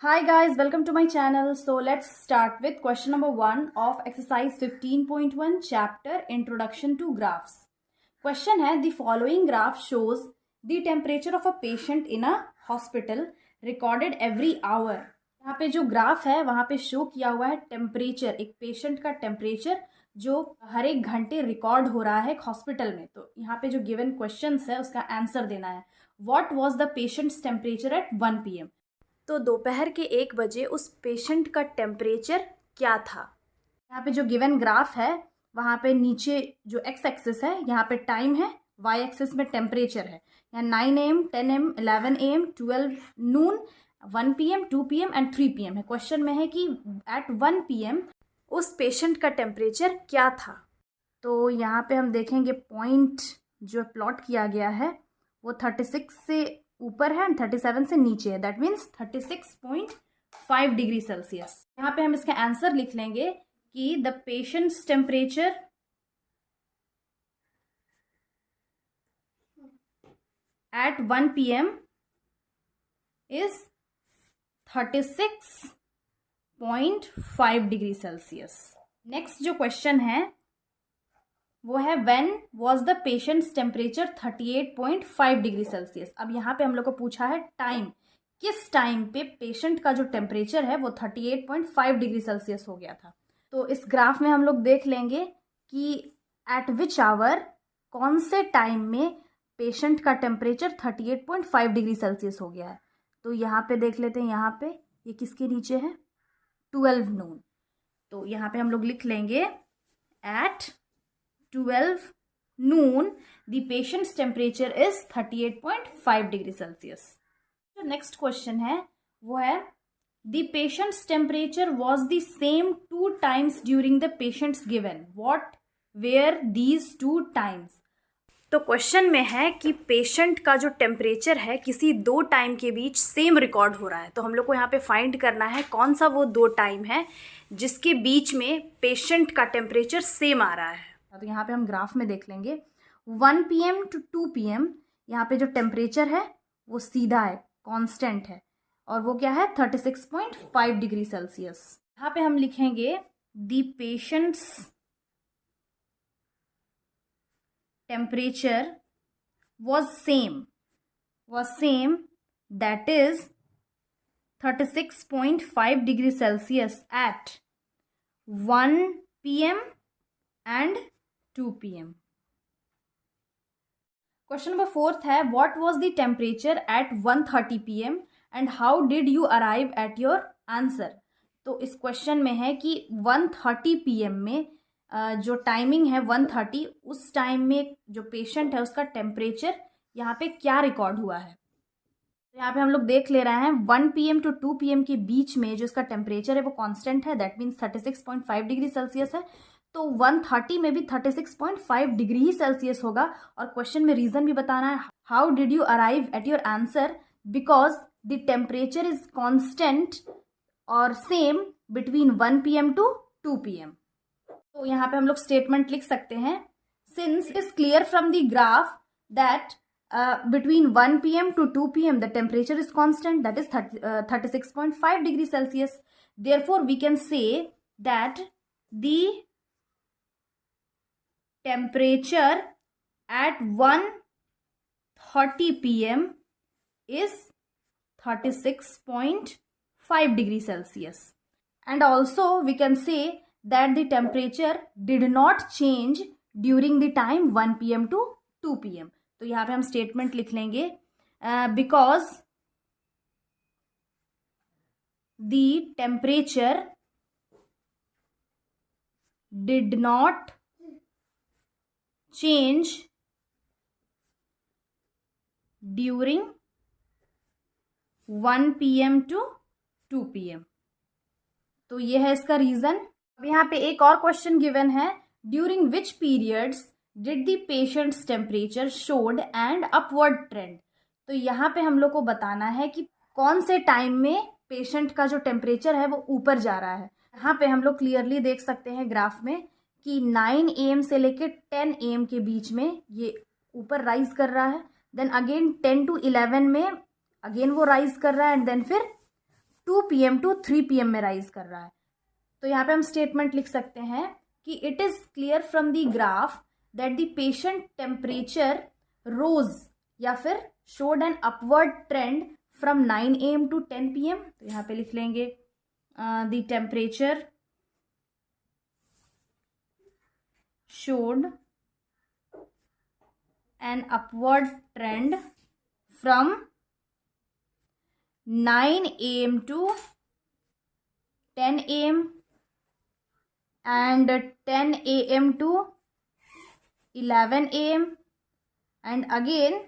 Hi guys, welcome to my channel. So let's start with question number 1 of exercise 15.1 chapter Introduction to Graphs. Question है, the following graph shows the temperature of a patient in a hospital recorded every hour. यहाँ पे जो graph है वहाँ पे show किया हुआ है टेम्परेचर, एक पेशेंट का टेम्परेचर जो हर एक घंटे रिकॉर्ड हो रहा है एक हॉस्पिटल में. तो यहाँ पे जो गिवन क्वेश्चन है उसका आंसर देना है. What was the patients temperature at 1 PM. तो दोपहर के 1 बजे उस पेशेंट का टेम्परेचर क्या था. यहाँ पे जो गिवन ग्राफ है वहाँ पे नीचे जो एक्स एक्सिस है यहाँ पे टाइम है, वाई एक्सिस में टेम्परेचर है. यहाँ 9 AM, 10 AM, 11 AM, 12 Noon, 1 PM, 2 PM and 3 PM है. क्वेश्चन में है कि एट 1 PM उस पेशेंट का टेम्परेचर क्या था. तो यहाँ पे हम देखेंगे पॉइंट जो प्लॉट किया गया है वो 36 से ऊपर है एंड 37 से नीचे है. That means 36.5 degree Celsius. यहाँ पे हम इसका आंसर लिख लेंगे कि the patients temperature at 1 PM is 36.5 degree Celsius. Next जो क्वेश्चन है वो है when was the patients temperature 38.5 degree Celsius. अब यहाँ पे हम लोग को पूछा है टाइम, किस टाइम पे पेशेंट का जो टेम्परेचर है वो 38.5 डिग्री सेल्सियस हो गया था. तो इस ग्राफ में हम लोग देख लेंगे कि एट विच आवर, कौन से टाइम में पेशेंट का टेम्परेचर 38.5 डिग्री सेल्सियस हो गया है. तो यहाँ पे देख लेते हैं, यहाँ पे ये किसके नीचे है, 12 नून. तो यहाँ पे हम लोग लिख लेंगे eight 12 noon the patient's temperature is 38.5 degree Celsius. जो नेक्स्ट क्वेश्चन है वो है the patient's temperature was the same 2 times during the patient's given. What were these 2 times? तो क्वेश्चन में है कि पेशेंट का जो टेम्परेचर है किसी 2 टाइम के बीच सेम रिकॉर्ड हो रहा है. तो हम लोग को यहाँ पे फाइंड करना है कौन सा वो 2 टाइम है जिसके बीच में पेशेंट का टेम्परेचर सेम आ रहा है. तो यहाँ पे हम ग्राफ में देख लेंगे 1 PM to 2 PM यहाँ पे जो टेम्परेचर है वो सीधा है, कांस्टेंट है, और वो क्या है 36.5 डिग्री सेल्सियस. यहाँ पे हम लिखेंगे the patients temperature was same that is 36.5 degree Celsius at 1 PM and 2 PM. Question number 4 है what was the temperature at 1:30 PM and how did you arrive at your answer. तो इस question में है कि 1:30 PM में जो timing है 1:30, उस टाइम में जो पेशेंट है उसका टेम्परेचर यहाँ पे क्या रिकॉर्ड हुआ है. तो यहाँ पे हम लोग देख ले रहे हैं 1 PM to 2 PM के बीच में जो इसका टेम्परेचर है वो कांस्टेंट है. दैट मीन्स 36.5 डिग्री सेल्सियस है. तो 1:30 में भी 36.5 डिग्री ही सेल्सियस होगा. और क्वेश्चन में रीजन भी बताना है, how did you arrive at your answer, because the temperature is constant और same between 1 PM to 2 PM. तो यहाँ पे हम लोग स्टेटमेंट लिख सकते हैं, since it is clear from the graph that between 1 PM to 2 PM the temperature is constant, that is 36.5 degree Celsius. Therefore we can say that the temperature at 1:30 PM is 36.5 degree Celsius. And also we can say that the temperature did not change during the time 1 PM to 2 PM. तो यहाँ पे हम statement लिख लेंगे because the temperature did not change during 1 PM to 2 PM. तो ये है इसका रीजन. अब यहाँ पे एक और क्वेश्चन गिवन है, during which periods did the patients temperature showed and upward trend. तो यहाँ पे हम लोग को बताना है कि कौन से टाइम में पेशेंट का जो टेम्परेचर है वो ऊपर जा रहा है. यहाँ पे हम लोग क्लियरली देख सकते हैं ग्राफ में कि 9 AM से लेके 10 AM के बीच में ये ऊपर राइज कर रहा है. देन अगेन 10 to 11 में अगेन वो राइज कर रहा है एंड देन फिर 2 PM टू 3 PM में राइज कर रहा है। तो यहाँ पे हम स्टेटमेंट लिख सकते हैं कि it is clear from the graph that the patient temperature rose या फिर showed an upward trend from 9 AM to 10 PM। तो यहाँ पे लिख लेंगे the temperature showed an upward trend from 9 AM to 10 AM and 10 AM to 11 AM and again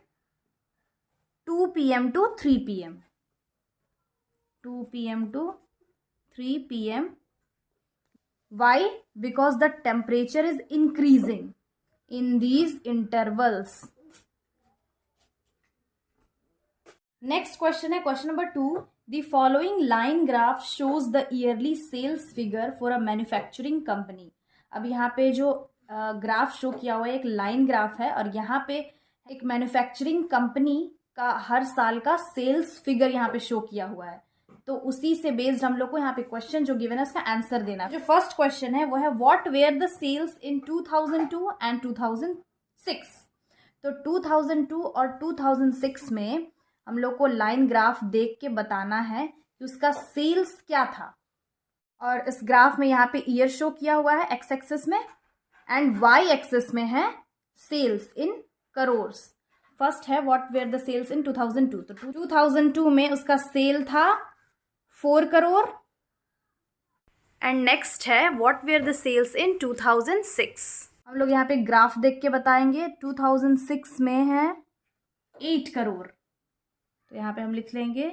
2 PM to 3 PM. 2 PM to 3 PM. Why? Because the temperature is increasing in these intervals. Next question है question number 2. The following line graph shows the yearly sales figure for a manufacturing company. अब यहाँ पे जो graph show किया हुआ है एक line graph है और यहाँ पे एक मैन्युफैक्चरिंग कंपनी का हर साल का सेल्स फिगर यहाँ पे शो किया हुआ है। तो उसी से बेस्ड हम लोग को यहाँ पे क्वेश्चन जो गिवन है उसका आंसर देना है। जो फर्स्ट क्वेश्चन है वो है what were the sales in 2002 and 2006। तो 2002 और 2006 में हम लोग को लाइन ग्राफ देख के बताना है कि उसका सेल्स क्या था। और इस ग्राफ में यहाँ पे ईयर शो किया हुआ है एक्स एक्सिस में एंड वाई एक्सिस में है सेल्स इन करोर्स। फर्स्ट है what were the sales in 2002। तो 2002 में उसका सेल था 4 करोड़ एंड नेक्स्ट है what were the sales in 2006। हम लोग यहाँ पे ग्राफ देख के बताएंगे। 2006 में है 8 करोड़, तो यहाँ पे हम लिख लेंगे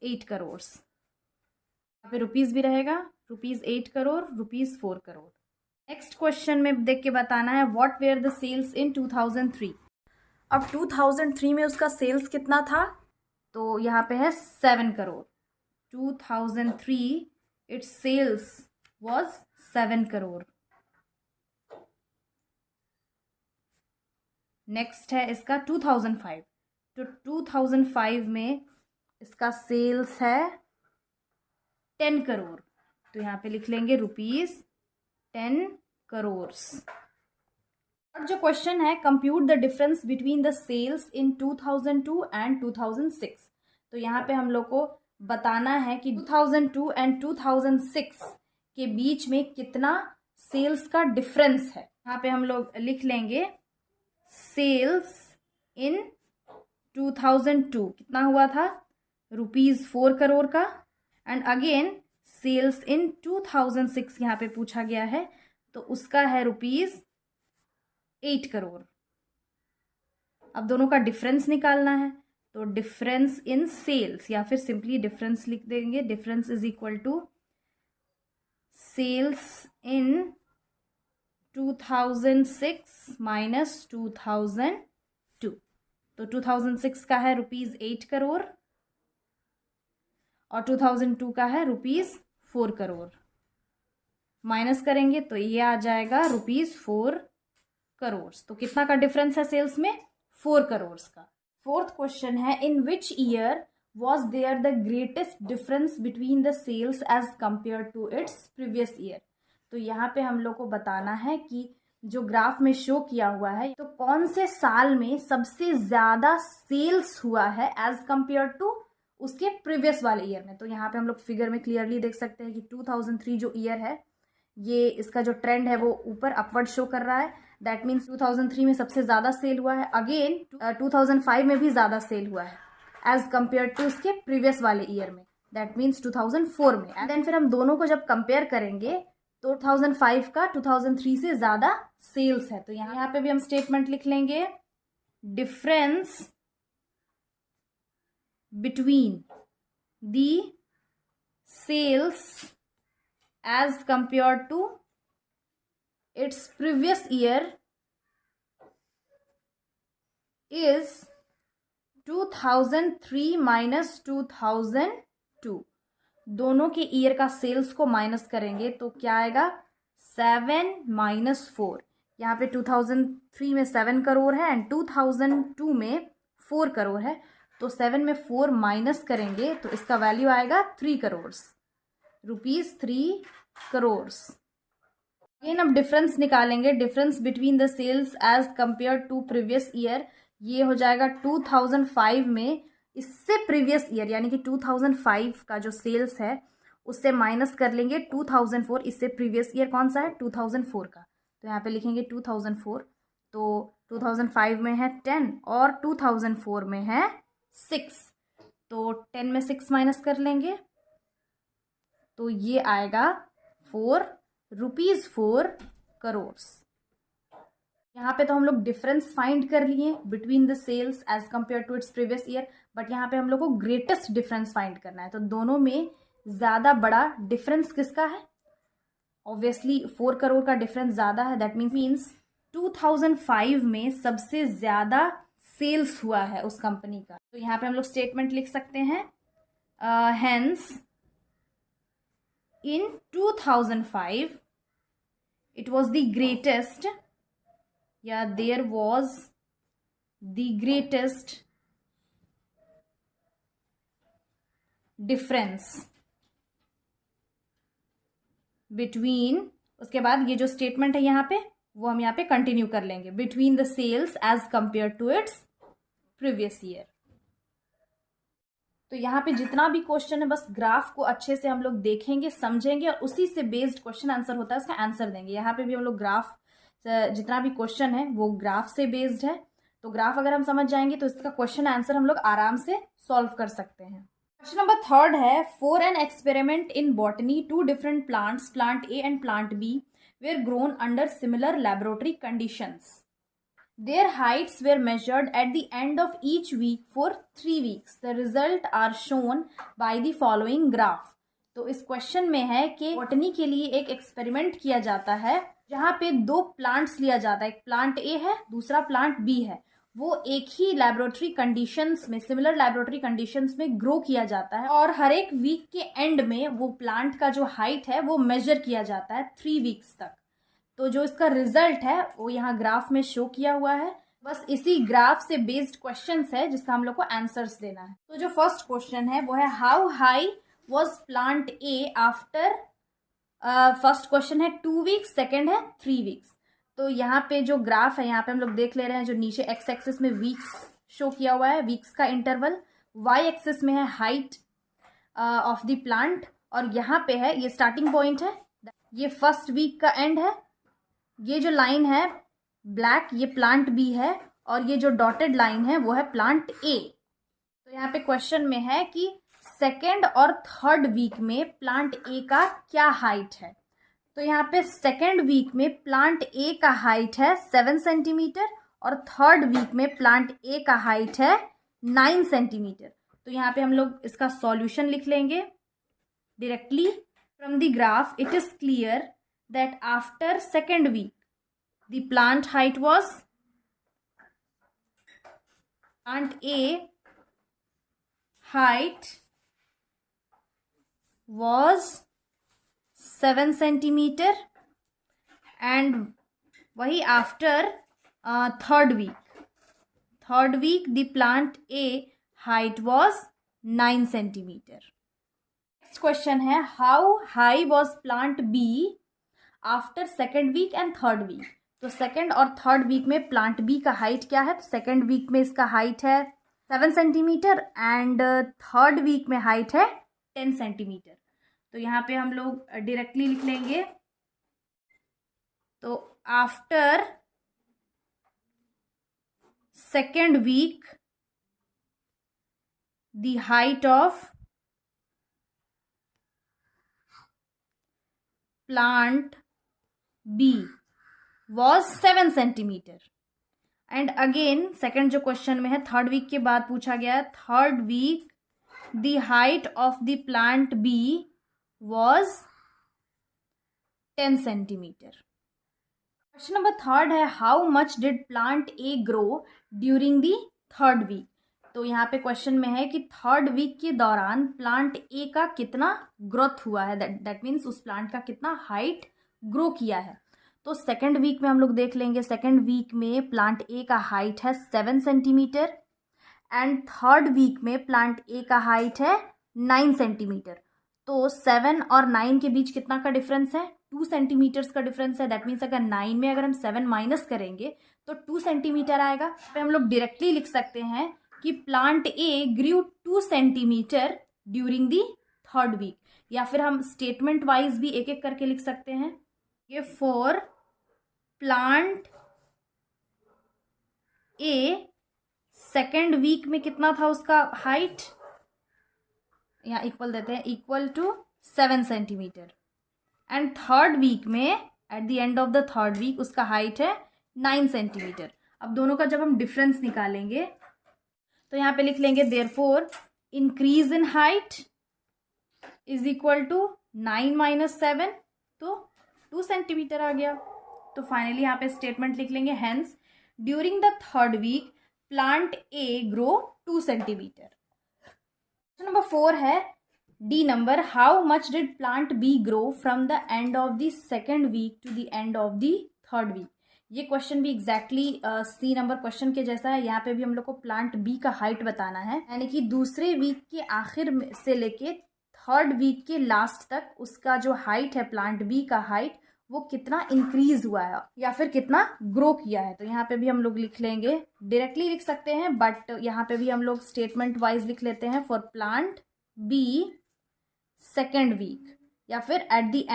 8 करोड़। यहाँ पे रुपीज़ भी रहेगा, rupees 8 crore, rupees 4 crore. Next question में देख के बताना है व्हाट वेयर द सेल्स इन 2003। अब 2003 में उसका सेल्स कितना था, तो यहाँ पे है 7 crore. 2003 its sales was 7 crore. Next है इसका 2005। तो 2005 में इसका सेल्स है 10 करोड़, तो यहाँ पे लिख लेंगे रुपीज़ 10 करोड़। और जो क्वेश्चन है compute the difference between the sales in 2002 and 2006। तो यहाँ पे हम लोग को बताना है कि 2002 एंड 2006 के बीच में कितना सेल्स का डिफरेंस है। यहाँ पे हम लोग लिख लेंगे सेल्स इन 2002 कितना हुआ था, रुपीज़ 4 करोड़ का एंड अगेन सेल्स इन 2006 यहाँ पे पूछा गया है तो उसका है रुपीज़ 8 करोड़। अब दोनों का डिफरेंस निकालना है, तो डिफरेंस इन सेल्स या फिर सिंपली डिफरेंस लिख देंगे। Difference is equal to sales in 2006 minus 2002। तो 2006 का है रुपीज़ 8 करोड़ और 2002 का है रुपीज़ 4 करोड़। माइनस करेंगे तो ये आ जाएगा रुपीज़ 4 करोड़। तो कितना का डिफरेंस है सेल्स में, 4 करोड़ का। फोर्थ क्वेश्चन है in which year was there the greatest difference between the sales as compare to its previous year. तो यहाँ पे हम लोग को बताना है कि जो ग्राफ में शो किया हुआ है तो कौन से साल में सबसे ज़्यादा सेल्स हुआ है एज कंपेयर टू उसके प्रीवियस वाले ईयर में। तो यहाँ पे हम लोग फिगर में क्लियरली देख सकते हैं कि 2003 जो ईयर है ये इसका जो ट्रेंड है वो ऊपर अपवर्ड शो कर रहा है। दैट मीन्स 2003 में सबसे ज़्यादा सेल हुआ है। अगेन 2005 में भी ज़्यादा सेल हुआ है एज कम्पेयर टू उसके प्रीवियस वाले ईयर में, दैट मीन्स 2004 में। एंड देन फिर हम दोनों को जब कंपेयर करेंगे तो 2005 का 2003 से ज़्यादा सेल्स है। तो यहाँ पे भी हम स्टेटमेंट लिख लेंगे difference between the sales as compare to its previous year is 2003 minus 2002। दोनों के ईयर का सेल्स को माइनस करेंगे तो क्या आएगा 7 माइनस 4। यहाँ पे 2003 में 7 करोड़ है एंड 2002 में 4 करोड़ है। तो 7 में 4 माइनस करेंगे तो इसका वैल्यू आएगा 3 करोड़, ₹3 करोड़। अगेन अब डिफरेंस निकालेंगे, difference between the sales as compare to previous year. ये हो जाएगा 2005 में इससे प्रीवियस ईयर यानी कि 2005 का जो सेल्स है उससे माइनस कर लेंगे 2004, इससे प्रीवियस ईयर कौन सा है 2004 का, तो यहाँ पे लिखेंगे 2004। तो 2005 में है 10 और 2004 में है 6, तो 10 में 6 माइनस कर लेंगे तो ये आएगा ₹4 करोड़। यहाँ पे तो हम लोग डिफरेंस फाइंड कर लिए between the sales as compare to its previous year, but यहाँ पे हम लोग को ग्रेटेस्ट डिफरेंस फाइंड करना है। तो दोनों में ज़्यादा बड़ा डिफरेंस किसका है? ऑब्वियसली 4 करोड़ का डिफरेंस ज़्यादा है। दैट मीन्स 2005 में सबसे ज़्यादा सेल्स हुआ है उस कंपनी का। तो यहाँ पे हम लोग स्टेटमेंट लिख सकते हैं, hence in 2005 it was the greatest, there was the greatest difference between, उसके बाद ये जो स्टेटमेंट है यहाँ पे वो हम यहाँ पे कंटिन्यू कर लेंगे, between the sales as compare to its previous year. तो यहाँ पे जितना भी क्वेश्चन है बस ग्राफ को अच्छे से हम लोग देखेंगे, समझेंगे और उसी से बेस्ड क्वेश्चन आंसर होता है उसका आंसर देंगे। यहाँ पे भी हम लोग ग्राफ, जितना भी क्वेश्चन है वो ग्राफ से बेस्ड है, तो ग्राफ अगर हम समझ जाएंगे तो इसका क्वेश्चन आंसर हम लोग आराम से सॉल्व कर सकते हैं। क्वेश्चन नंबर 3 है, for an experiment in botany 2 different plants, plant A and plant B, were grown under similar laboratory conditions. Their heights were measured at the end of each week for 3 weeks. The result are shown by the following graph. तो इस question में है कि botany के लिए एक experiment किया जाता है जहाँ पे 2 प्लांट्स लिया जाता है, एक प्लांट ए है दूसरा प्लांट बी है, वो एक ही लैबोरेटरी कंडीशंस में, सिमिलर लैबोरेटरी कंडीशंस में ग्रो किया जाता है और हर एक वीक के एंड में वो प्लांट का जो हाइट है वो मेजर किया जाता है 3 वीक्स तक। तो जो इसका रिजल्ट है वो यहाँ ग्राफ में शो किया हुआ है। बस इसी ग्राफ से बेस्ड क्वेश्चंस है जिसका हम लोग को आंसर्स देना है। तो जो फर्स्ट क्वेश्चन है वो है, how high was plant A after, first question है 2 वीक्स, सेकंड है 3 वीक्स। तो यहाँ पे जो ग्राफ है यहाँ पे हम लोग देख ले रहे हैं, जो नीचे एक्स एक्सिस में वीक्स शो किया हुआ है, वीक्स का इंटरवल, वाई एक्सिस में है हाइट ऑफ द प्लांट और यहाँ पे है ये स्टार्टिंग पॉइंट है, ये फर्स्ट वीक का एंड है, ये जो लाइन है ब्लैक ये प्लांट बी है और ये जो डॉटेड लाइन है वो है प्लांट ए। तो यहाँ पे क्वेश्चन में है कि सेकेंड और थर्ड वीक में प्लांट ए का क्या हाइट है। तो यहाँ पे सेकेंड वीक में प्लांट ए का हाइट है 7 सेंटीमीटर और थर्ड वीक में प्लांट ए का हाइट है 9 सेंटीमीटर। तो यहाँ पे हम लोग इसका सॉल्यूशन लिख लेंगे directly from the graph. It is clear that after second week the plant height was, plant A height was 7 centimeter and वही after third week the plant A height was 9 centimeter. Next question है, how high was plant B after second week and third week. तो second और third week में plant B का height क्या है? तो second week में इसका हाइट है 7 सेंटीमीटर एंड थर्ड वीक में हाइट है 10 सेंटीमीटर। तो यहाँ पे हम लोग डायरेक्टली लिख लेंगे, तो after second week the height of plant B was 7 centimetre and again second जो क्वेश्चन में है थर्ड वीक के बाद पूछा गया है, third week the height of the plant B was 10 centimetre. Question number 3 है, how much did plant A grow during the third week. तो यहाँ पे क्वेश्चन में है कि थर्ड वीक के दौरान प्लांट ए का कितना ग्रोथ हुआ है, दैट मीन्स उस प्लांट का कितना हाइट ग्रो किया है। तो सेकेंड वीक में हम लोग देख लेंगे, सेकेंड वीक में प्लांट ए का हाइट है 7 सेंटीमीटर एंड थर्ड वीक में प्लांट ए का हाइट है 9 सेंटीमीटर। तो 7 और 9 के बीच कितना का डिफरेंस है? 2 सेंटीमीटर्स का डिफरेंस है। दैट मीन्स अगर 9 में अगर हम 7 माइनस करेंगे तो 2 सेंटीमीटर आएगा। फिर हम लोग डायरेक्टली लिख सकते हैं कि plant A grew 2 centimetre during the third week, या फिर हम स्टेटमेंट वाइज भी एक एक करके लिख सकते हैं। ये for plant A second week में कितना था उसका हाइट, यहाँ इक्वल देते हैं, equal to 7 centimetre, and third week में at the end of the third week उसका हाइट है 9 सेंटीमीटर। अब दोनों का जब हम डिफरेंस निकालेंगे तो यहाँ पे लिख लेंगे therefore increase in height is equal to 9 minus 7, तो 2 सेंटीमीटर आ गया। तो फाइनली यहाँ पे स्टेटमेंट लिख लेंगे, hence during the third week plant A grow 2 centimetre. Question number 4 है D number, how much did plant B grow from the end of the second week to the end of the third week. ये question भी exactly C number question के जैसा है। यहाँ पे भी हम लोग को प्लांट बी का हाइट बताना है, यानी कि दूसरे वीक के आखिर से लेके थर्ड वीक के लास्ट तक उसका जो हाइट है प्लांट बी का हाइट वो कितना इंक्रीज हुआ है या फिर कितना ग्रो किया है। तो यहाँ पे भी हम लोग लिख लेंगे, डायरेक्टली लिख सकते हैं बट यहाँ पे भी हम लोग स्टेटमेंट वाइज लिख लेते हैं, for plant B second week, या फिर at the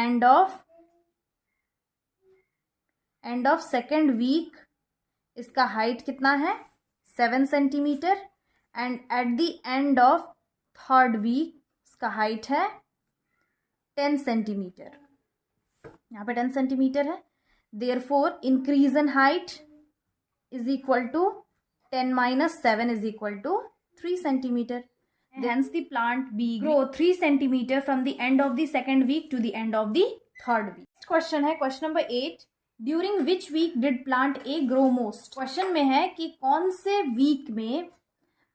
end of second week इसका हाइट कितना है 7 centimetre, and at the end of third week इसका हाइट है 10 सेंटीमीटर। यहाँ पे 10 सेंटीमीटर है। Therefore increase in height is equal to 10 minus 7 is equal to 3 centimetre. Hence the plant B grow 3 centimeter from the end of the second week to the end of the third week. Next question है question number 8. During which week did plant A grow most? Question में है कि कौन से week में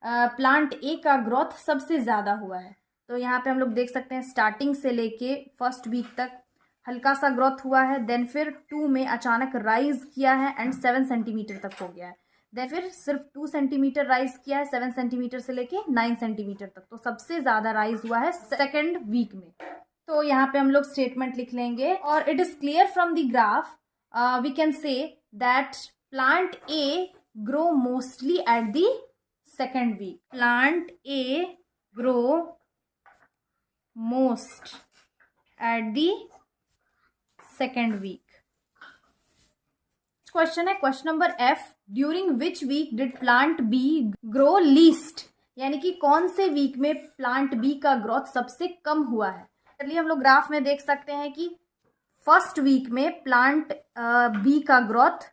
plant A का growth सबसे ज़्यादा हुआ है। तो यहाँ पे हम लोग देख सकते हैं स्टार्टिंग से लेके फर्स्ट वीक तक हल्का सा ग्रोथ हुआ है, देन फिर 2 में अचानक राइज किया है एंड 7 सेंटीमीटर तक हो गया है, देन फिर सिर्फ 2 सेंटीमीटर राइज किया है 7 सेंटीमीटर से लेके 9 सेंटीमीटर तक। तो सबसे ज़्यादा राइज हुआ है सेकेंड वीक में। तो यहाँ पे हम लोग स्टेटमेंट लिख लेंगे, और it is clear from the graph we can say that plant A grow mostly at the second week. Plant A grow most at the second week. Question है question number F, during which week did plant B grow least, यानी कि कौन से week में plant B का growth सबसे कम हुआ है। चलिए हम लोग ग्राफ में देख सकते हैं कि फर्स्ट वीक में प्लांट बी का ग्रोथ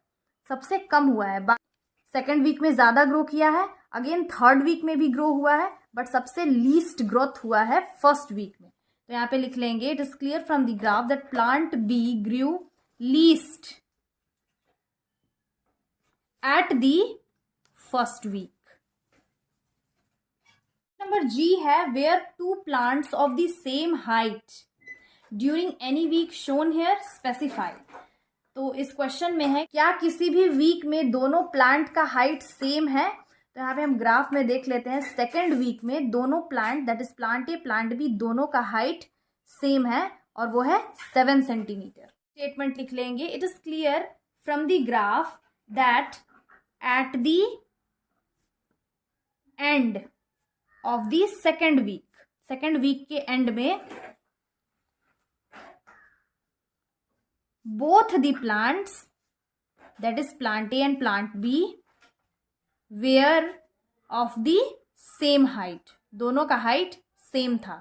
सबसे कम हुआ है, सेकेंड वीक में ज़्यादा ग्रो किया है, अगेन थर्ड वीक में भी ग्रो हुआ है, बट सबसे लीस्ट ग्रोथ हुआ है फर्स्ट वीक में। तो यहाँ पे लिख लेंगे, it is clear from the graph that plant B grew least at the first week. Number G है, were 2 plants of the same height during any week shown here specify. तो इस question में है, क्या किसी भी वीक में दोनों प्लांट का हाइट सेम है। तो यहाँ पे हम ग्राफ में देख लेते हैं, सेकेंड वीक में दोनों plant that is plant A plant B दोनों का हाइट सेम है और वो है 7 सेंटीमीटर। स्टेटमेंट लिख लेंगे, it is clear from the graph that at the end of the second week के एंड में both the plants that is plant A and plant B were of the same height, दोनों का height same था।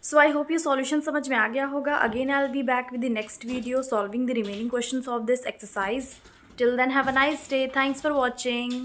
So I hope ये solution समझ में आ गया होगा। Again I'll be back with the next video solving the remaining questions of this exercise. Till then have a nice day. Thanks for watching.